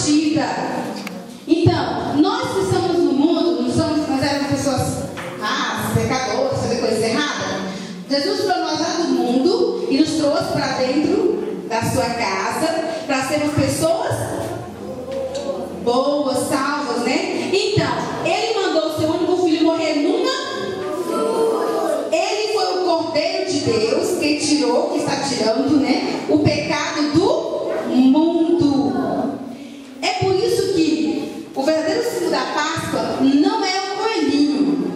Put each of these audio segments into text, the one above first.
partida. Então, nós que estamos no mundo, nós éramos pessoas pecadoras, fazer coisas erradas. Jesus tirou nós lá do mundo e nos trouxe para dentro da sua casa para sermos pessoas boas, salvas, né? Então, Ele mandou o seu único filho morrer Ele foi o Cordeiro de Deus que tirou, que está tirando, né, o pecado do mundo. É por isso que o verdadeiro símbolo da Páscoa não é o coelhinho.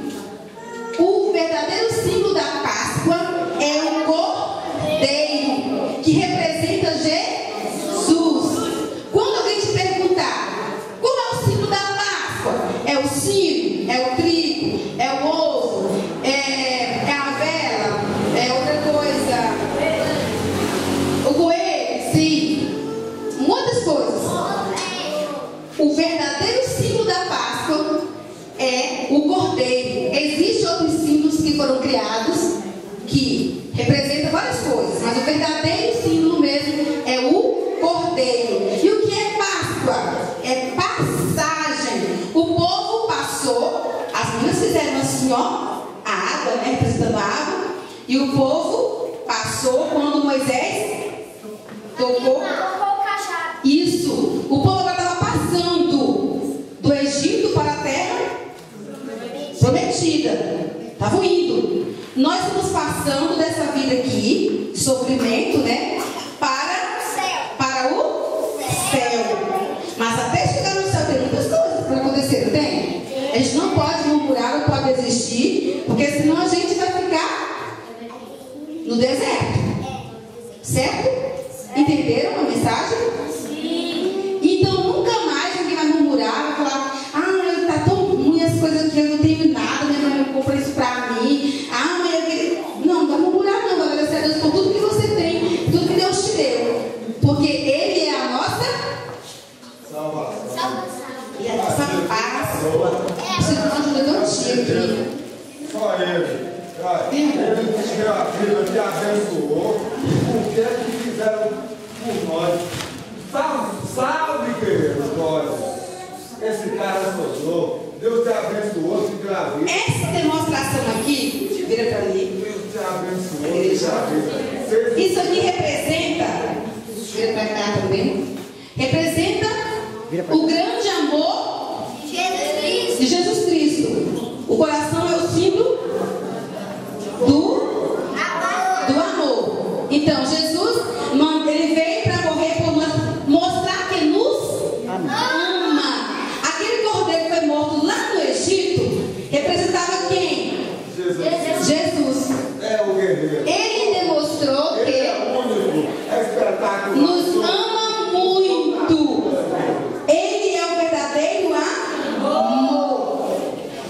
O verdadeiro símbolo da Páscoa é o Cordeiro, que representa Jesus. Quando alguém te perguntar qual é o símbolo da Páscoa, é o sino, é o trigo, é o ovo, é a vela, é outra coisa, o coelho, sim, muitas coisas. O verdadeiro símbolo da Páscoa é o Cordeiro. Existem outros símbolos que foram criados que representam várias coisas, mas o verdadeiro símbolo mesmo é o Cordeiro. E o que é Páscoa? É passagem. O povo passou, as meninas fizeram assim, ó, a água, né, representando a água, e o povo passou quando Moisés tocou. Isso, o povo agora estava passando do Egito para a terra prometida. Estavam indo. Nós estamos passando dessa vida aqui, de sofrimento, né, para o céu. Mas até chegar no céu tem muitas coisas para acontecer, não tem? A gente não pode murmurar, não pode desistir, porque senão a gente vai ficar no deserto. Certo? Entenderam a mensagem? Sim. Então nunca mais alguém vai murmurar, vai falar: ah, tá tão ruim as coisas aqui, eu não tenho nada, minha mãe não compra isso pra mim. Ah, mas não vai murmurar, não. Vai agradecer a Deus por tudo que você tem, tudo que Deus te deu, porque Ele é a nossa salvação e a nossa Páscoa. Preciso de uma ajuda do antigo aqui. Só Ele. Ele nos deu a vida, te abençoou. O que é que fizeram por nós? Salve, querido, glória. Esse cara sobrou. Deus te abençoou, te deu a vida. Essa demonstração aqui, vira para ali. Deus te abençoou, te deu a vida. Isso aqui representa, vira para cá também, representa o grande amor de Jesus Cristo. O coração é o símbolo do amor. Então, Jesus, Ele veio para morrer por nós, mostrar que nos ama. Aquele cordeiro que foi morto lá no Egito representava quem? Jesus. É o guerreiro. Ele demonstrou que nos ama muito. Ele é o verdadeiro amor.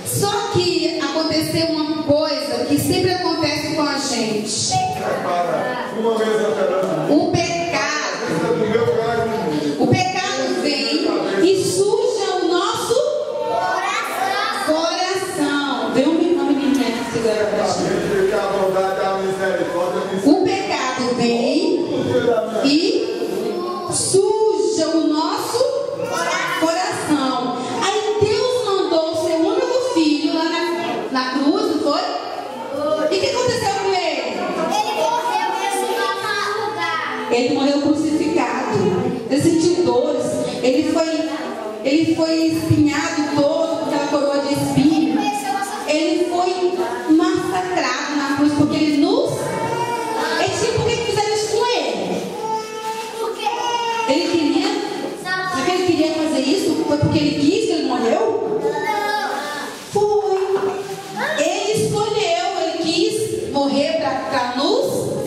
Só que aconteceu uma coisa que sempre acontece com a gente. Uma vez O pecado vem e suja o nosso coração. Vem um irmão que segura pra gente. O pecado vem e suja o nosso coração. Aí Deus mandou o seu único filho lá na cruz, não foi? E o que aconteceu com ele? Ele morreu crucificado. Ele sentiu dores. Ele foi espinhado todo com aquela coroa de espinho. Ele foi massacrado na cruz porque ele nos... Por que fizeram isso com ele? Ele queria... Será que ele queria fazer isso? Foi porque ele quis que ele morreu? Foi. Ele escolheu, ele quis morrer para nos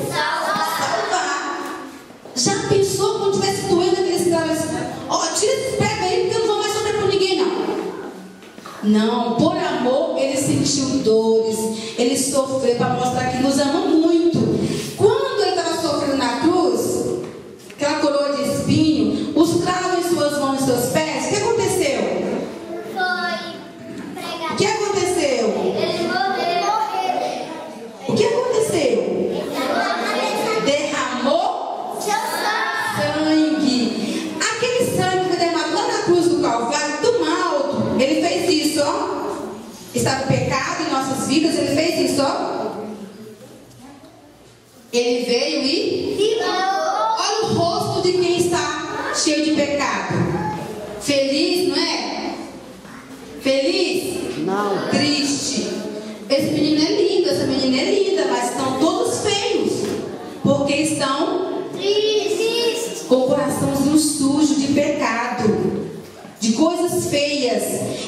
salvar. Já pensou quando tivesse doendo aqueles caras? Ó, tira esse pega aí porque eu não vou mais sofrer por ninguém, não. Não, por amor ele sentiu dores, ele sofreu para mostrar que nos ama muito. Quando ele estava sofrendo na cruz, aquela coroa de espinho, os cravos em suas mãos e seus pés, o que aconteceu? O que aconteceu? O que aconteceu? Derramou sangue. Aquele sangue foi derramado lá estava o pecado em nossas vidas, ele fez isso, ó. Ele veio e olha o rosto de quem está cheio de pecado. Feliz, não é? Feliz? Não. Triste. Esse menino é lindo, essa menina é linda, mas estão todos feios, porque estão tristes, com o coraçãozinho sujo de pecado, de coisas feias.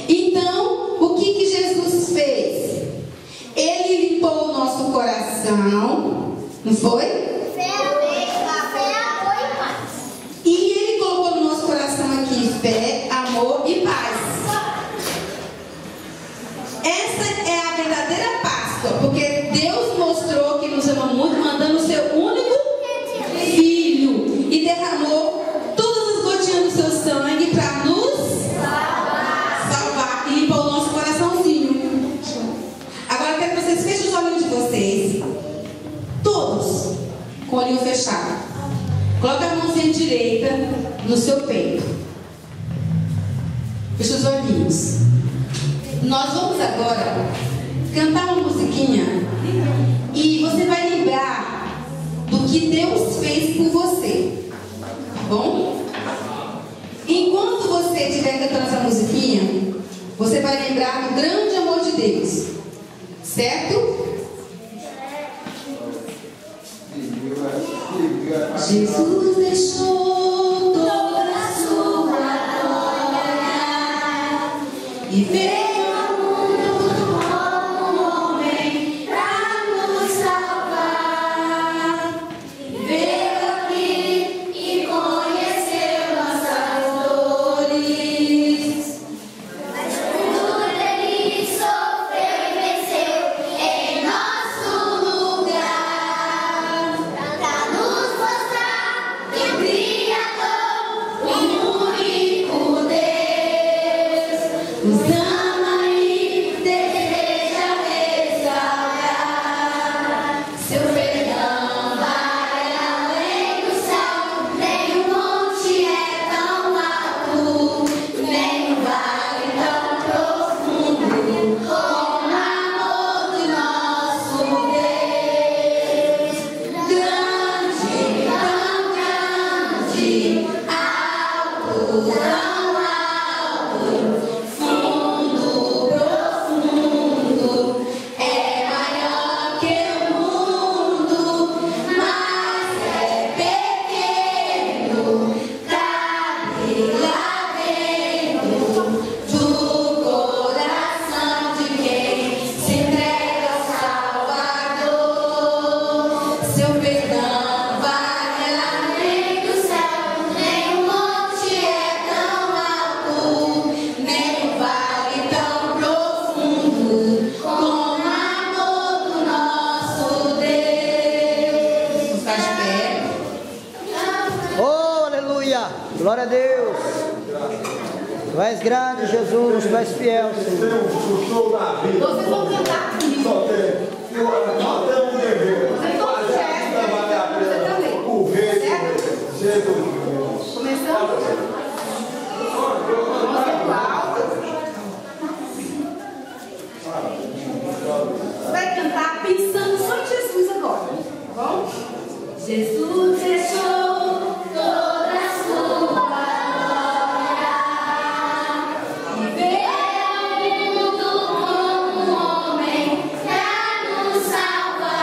Então, o que Jesus fez? Ele limpou o nosso coração, não foi? E ele colocou no nosso coração aqui fé, amor e paz. Essa é a verdadeira Páscoa, porque Deus mostrou que nos ama muito, mandando o seu único Filho, e derramou todas as gotinhas do seu sangue para nos salvar e limpar o nosso coraçãozinho. Agora eu quero que vocês fechem os olhinhos de vocês, todos com o olhinho fechado. Coloca a mãozinha direita no seu peito. Fecha os olhinhos. Nós vamos agora cantar uma musiquinha e você vai lembrar do que Deus fez por você, tá bom? Enquanto você estiver cantando essa musiquinha, você vai lembrar do grande amor de Deus, certo? Jesus deixou toda a sua glória e veio Glória a Deus. Tu és grande, Jesus, tu és fiel, Senhor. Vocês vão cantar comigo. Só tem um dever. Vocês vão cantar. Você também. O rei, certo? Começando. Você vai cantar pensando só em Jesus agora, tá bom? Jesus deixou toda a sua glória e veio ao mundo como homem pra nos salvar.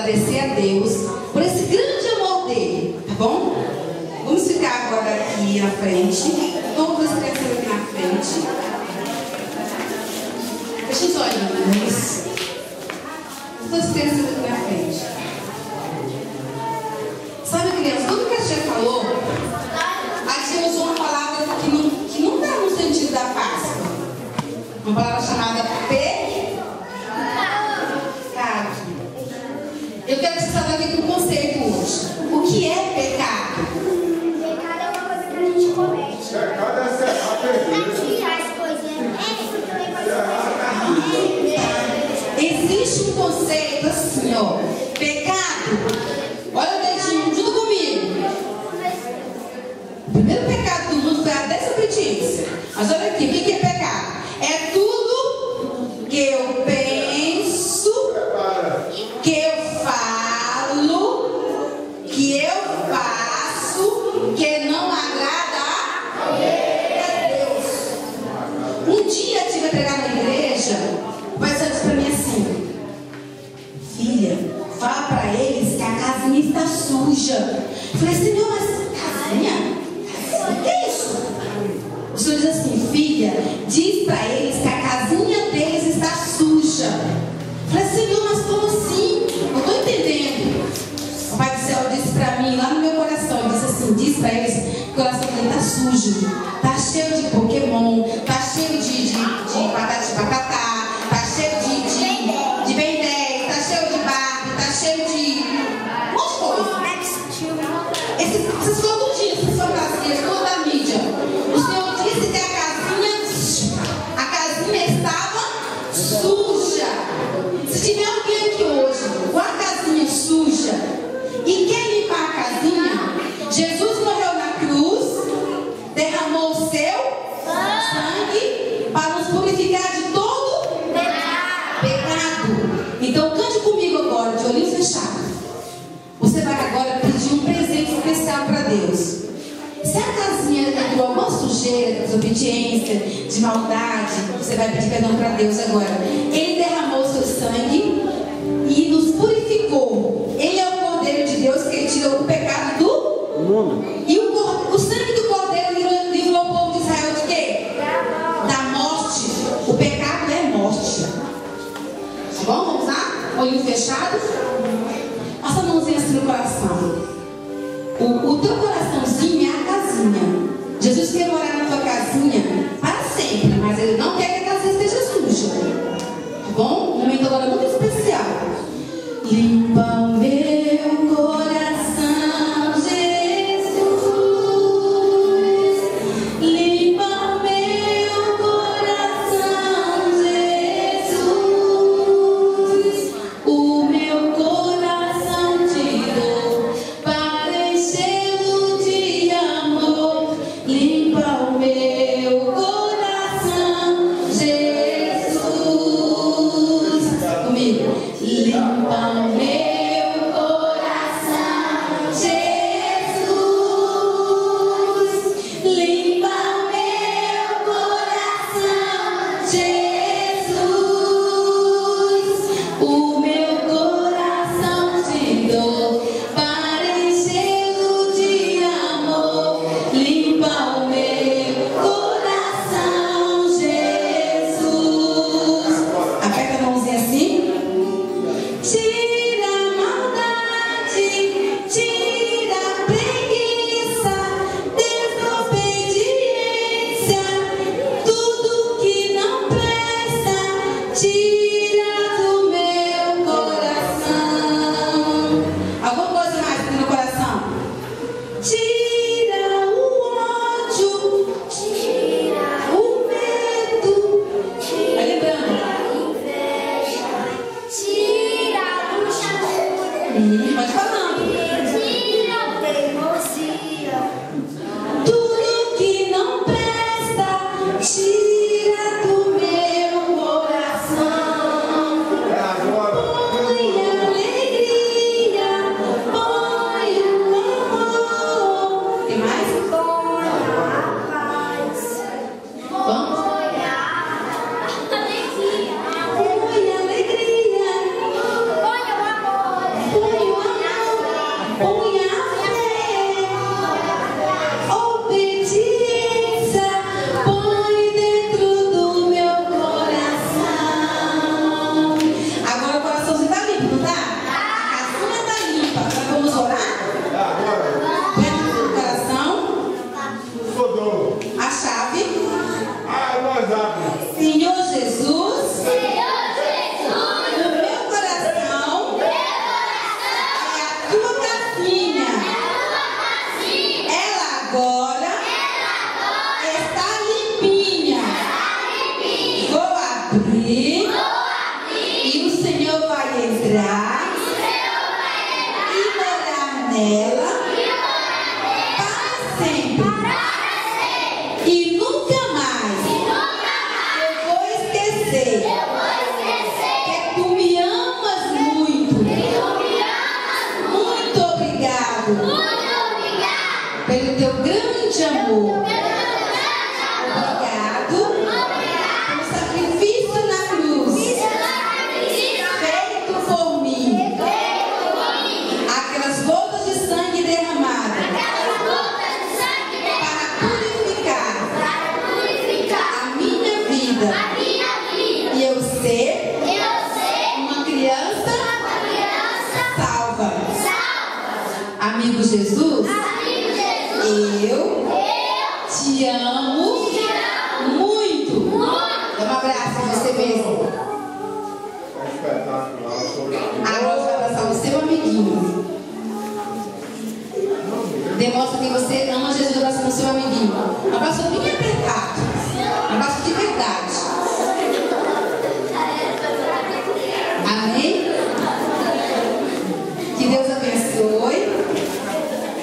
agradecer a Deus por esse grande amor dele, tá bom? Vamos ficar agora aqui na frente. Todas as crianças aqui na frente. Fecha os olhinhos. Todas as crianças aqui na frente. Sabe, criança, tudo que a tia falou, a tia usou uma palavra que não está no sentido da Páscoa. Uma palavra chamada pecado. Eu quero que você saiba aqui com o conceito hoje. O que é pecado? Pecado é uma coisa que a gente comete. Pecado é serrar perder. As coisas. Isso também pode ser. Existe um conceito assim, ó. Pecado. Olha o dedinho, junto comigo. O primeiro pecado do mundo foi a desobediência. Mas olha aqui, o que é pecado? É tudo que eu penso, que eu falo, que eu faço, que não agrada a Deus. Um dia eu tive a pregar na igreja, o pastor disse para mim assim: filha, fala para eles que a casinha está suja. Eu falei: Senhor, mas casinha? O que é isso? O Senhor diz assim: filha, diz para eles que a casinha deles está suja. Eu falei: Senhor, mas como assim? Não estou entendendo. O Pai do Céu disse para mim, lá no meu coração, ele disse assim: diz para eles que o coração dele está sujo, está cheio de Pokémon, está cheio de batata de bacatá, está cheio de Ben 10, está cheio de Barbie, está cheio de um monte de coisa. Vocês falam tudinho, vocês são brasileiros, toda a mídia. O Senhor disse que a casinha estava suja. Se tiver alguém aqui hoje com a casinha suja e quer limpar a casinha, Jesus morreu na cruz, derramou o seu sangue para nos purificar de todo pecado. Então cante comigo agora, de olhinho fechado. Você vai agora pedir um presente especial para Deus. Se a casinha entrou alguma sujeira, de desobediência, de maldade, você vai pedir perdão para Deus agora. Ele derramou o seu sangue e nos purificou. Ele é o Cordeiro de Deus que tirou o pecado do mundo. E o sangue do Cordeiro livrou o povo de Israel de quê? Da morte. O pecado é morte. Tá bom? Vamos lá? Olhinho fechado. Passa a mãozinha assim no coração. O teu coraçãozinho é a casinha. Jesus quer morar na tua casinha para sempre, mas Ele não quer que a casinha esteja suja. Tá bom? Um momento agora muito especial. Limpa o meu coração, Jesus. Limpa o meu coração, Jesus. O meu coração te dou para enchê-lo de amor. Limpa o meu coração, Jesus. Comigo. Limpa o meu abrir. E o Senhor vai entrar. E morar nela. Para sempre. E nunca mais. Eu vou esquecer. Que tu me amas muito. Muito obrigado. Pelo teu grande amor. Obrigado pelo sacrifício na cruz feito por mim. Aquelas gotas de sangue derramadas para purificar a minha vida e eu ser uma criança salva. Amigo Jesus, eu te amo muito. Dá um abraço em você mesmo. Agora você vai abraçar o seu amiguinho. Demonstra que você ama Jesus abraçando o seu amiguinho. Abraço bem apertado. Abraço de verdade. Amém? Que Deus abençoe.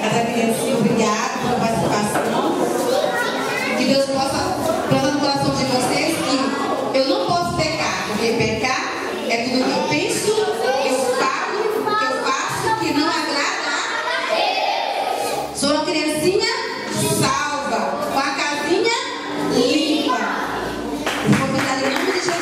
Cada criancinha, obrigado pela participação. Que Deus possa plantar no coração de vocês que eu não posso pecar, porque pecar é tudo que eu penso, que eu falo, que eu faço, que não agrada a Deus. Sou uma criancinha salva, com a casinha limpa. Vou convidar em nome de Jesus.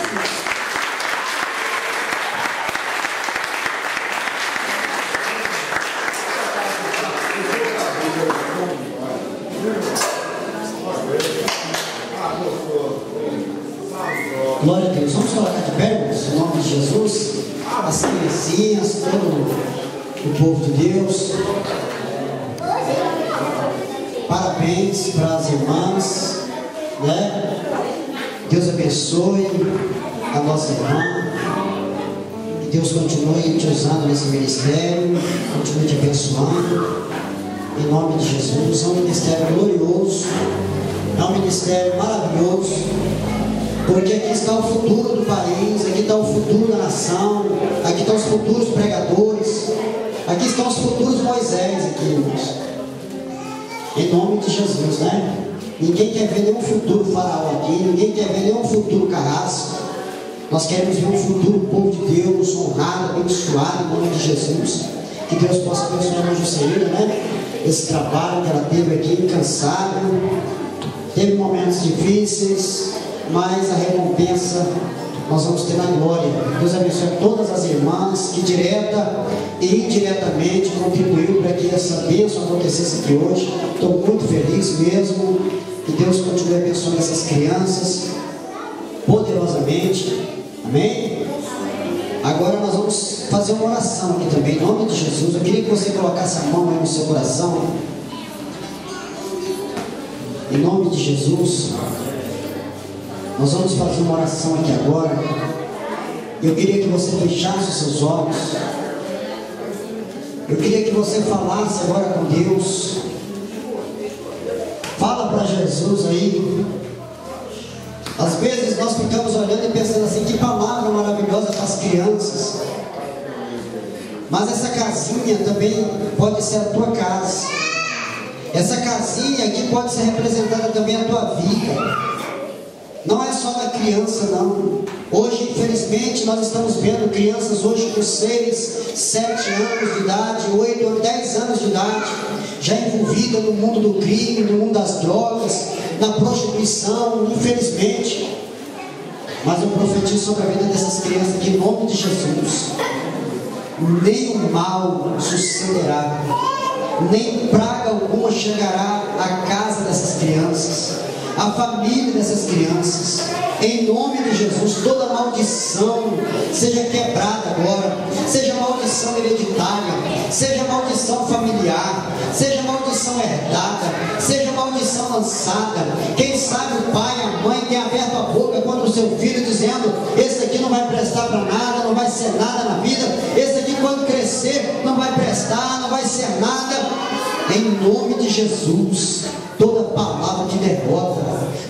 Glória a Deus. Vamos colocar de pé, irmãos, em nome de Jesus. As criancinhas, todo o povo de Deus. Parabéns para as irmãs, né? Deus abençoe a nossa irmã. Que Deus continue te usando nesse ministério, continue te abençoando. Em nome de Jesus. É um ministério glorioso, é um ministério maravilhoso. Porque aqui está o futuro do país, aqui está o futuro da nação, aqui estão os futuros pregadores, aqui estão os futuros Moisés aqui, irmãos. Em nome de Jesus, né? Ninguém quer ver nenhum futuro faraó aqui, ninguém quer ver nenhum futuro carrasco. Nós queremos ver um futuro povo de Deus, honrado, abençoado, em nome de Jesus. Que Deus possa abençoar a Juscelina, né? Esse trabalho que ela teve aqui, incansável. Teve momentos difíceis, mas a recompensa nós vamos ter na glória. Deus abençoe todas as irmãs que direta e indiretamente contribuíram para que essa bênção acontecesse aqui hoje. Estou muito feliz mesmo. Que Deus continue abençoando essas crianças poderosamente. Amém? Agora nós vamos fazer uma oração aqui também, em nome de Jesus. Eu queria que você colocasse a mão aí no seu coração. Em nome de Jesus. Nós vamos fazer uma oração aqui agora. Eu queria que você fechasse os seus olhos. Eu queria que você falasse agora com Deus. Fala para Jesus aí. Às vezes nós ficamos olhando e pensando assim, que palavra maravilhosa para as crianças. Mas essa casinha também pode ser a tua casa. Essa casinha aqui pode ser representada também a tua vida. Não é só da criança, não. Hoje, infelizmente, nós estamos vendo crianças hoje com 6, 7 anos de idade, 8 ou 10 anos de idade, já envolvidas no mundo do crime, no mundo das drogas, na prostituição, infelizmente. Mas eu profetizo sobre a vida dessas crianças aqui, em nome de Jesus. Nenhum mal sucederá, nem praga alguma chegará à casa dessas crianças, a família dessas crianças. Em nome de Jesus, toda maldição seja quebrada agora, seja maldição hereditária, seja maldição familiar, seja maldição herdada, seja maldição lançada. Quem sabe o pai, a mãe tem aberto a boca contra o seu filho, dizendo: esse aqui não vai prestar para nada, não vai ser nada na vida, esse aqui quando crescer não vai prestar, não vai ser nada. Em nome de Jesus, toda palavra de derrota,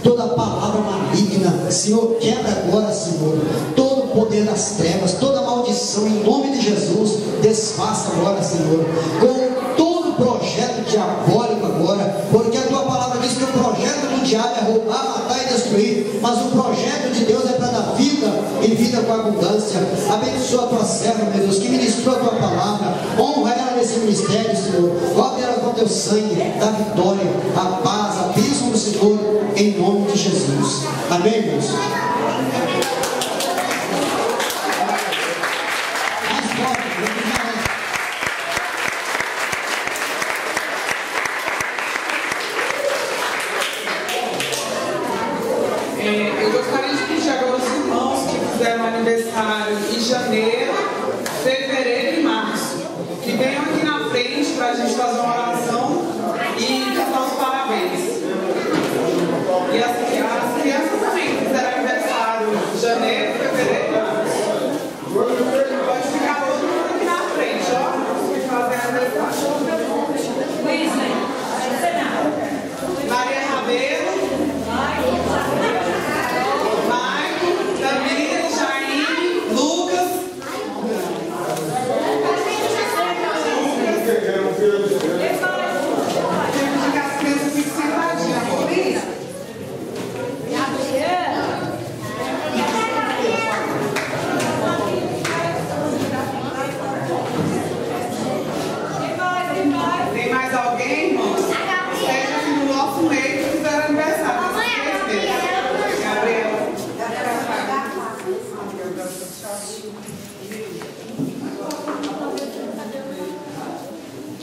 toda palavra maligna Senhor, quebra agora, Senhor, todo o poder das trevas, toda maldição, em nome de Jesus, desfaça agora, Senhor, com todo projeto diabólico agora, porque a tua palavra diz que o projeto do diabo é roubar, matar e destruir, mas o projeto de Deus é para dar vida e vida com abundância. Abençoa a tua serva, meu Deus, que ministrou a tua palavra, honra ela nesse ministério, Senhor, cobre ela com teu sangue, da vitória, a paz, a bênção do Senhor, em nome de Jesus. Amém, irmãos? Mais forte, eu gostaria de pedir agora os irmãos que fizeram aniversário em janeiro, fevereiro e março, que venham aqui na frente para a gente fazer uma oração e cantar os parabéns. E as crianças também que fizeram aniversário em janeiro, fevereiro e março. Pode ficar todo mundo aqui na frente, ó, que fazem aniversário. Maria Rabeiro, Maicon, Tamir, Jair, Lucas. Temos que as crianças ficam sentadinhas, Paulinha. Tem mais alguém, irmãos? Esteja aqui no nosso meio que fizeram aniversário. Gabriel.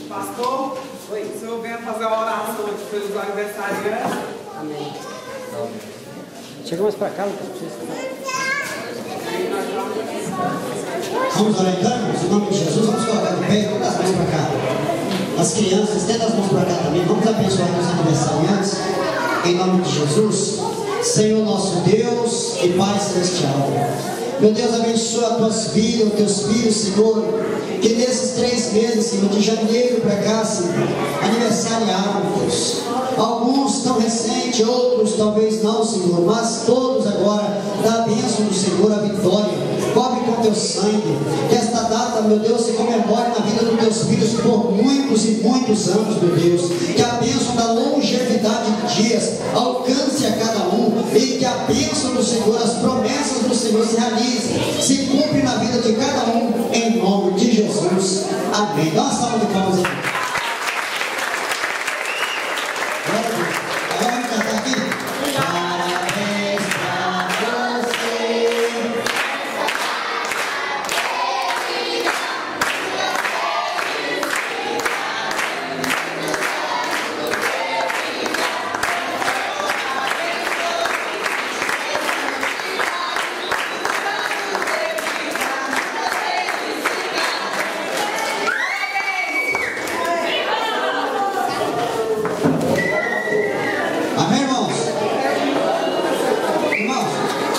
Pastor, o senhor venha fazer a oração aqui pelos aniversariantes. Amém. Chega mais para cá, não precisa. Vamos orar então, irmãos, em nome de Jesus, vamos colocar de pé, todas as mãos para cá. As crianças, estenda as mãos para cá também, vamos abençoar os aniversariantes, em nome de Jesus. Senhor nosso Deus e Pai Celestial, meu Deus, abençoa as tuas vidas, os teus filhos, Senhor, que nesses 3 meses, Senhor, de janeiro para cá, Senhor, aniversariaram, Deus. Alguns tão recentes, outros talvez não, Senhor, mas todos agora, dá a bênção do Senhor, a vitória. Cobre com teu sangue, que esta data, meu Deus, se comemore na vida dos teus filhos por muitos e muitos anos, meu Deus. Que a bênção da longevidade de dias alcance a cada um e que a bênção do Senhor, as promessas do Senhor se realizem, se cumprem na vida de cada um, em nome de Jesus. Amém. Dá uma salva de palmas aí. Agora vamos cantar aqui. Parabéns pra você. Amém, irmãos? Irmãos,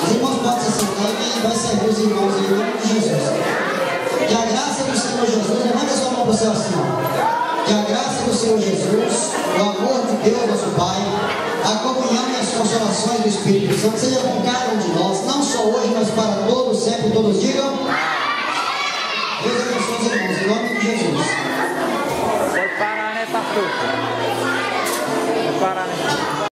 os irmãos podem se sentar e vai servir os irmãos em nome de Jesus. Que a graça do Senhor Jesus, levanta a sua mão para o céu assim, ó. Que a graça do Senhor Jesus, o amor de Deus, nosso Pai, a comunhão e as consolações do Espírito Santo seja com cada um de nós, não só hoje, mas para todos, sempre, todos digam. Deus abençoe os irmãos, em nome de Jesus. Pode parar, né, pastor? Pode parar, né?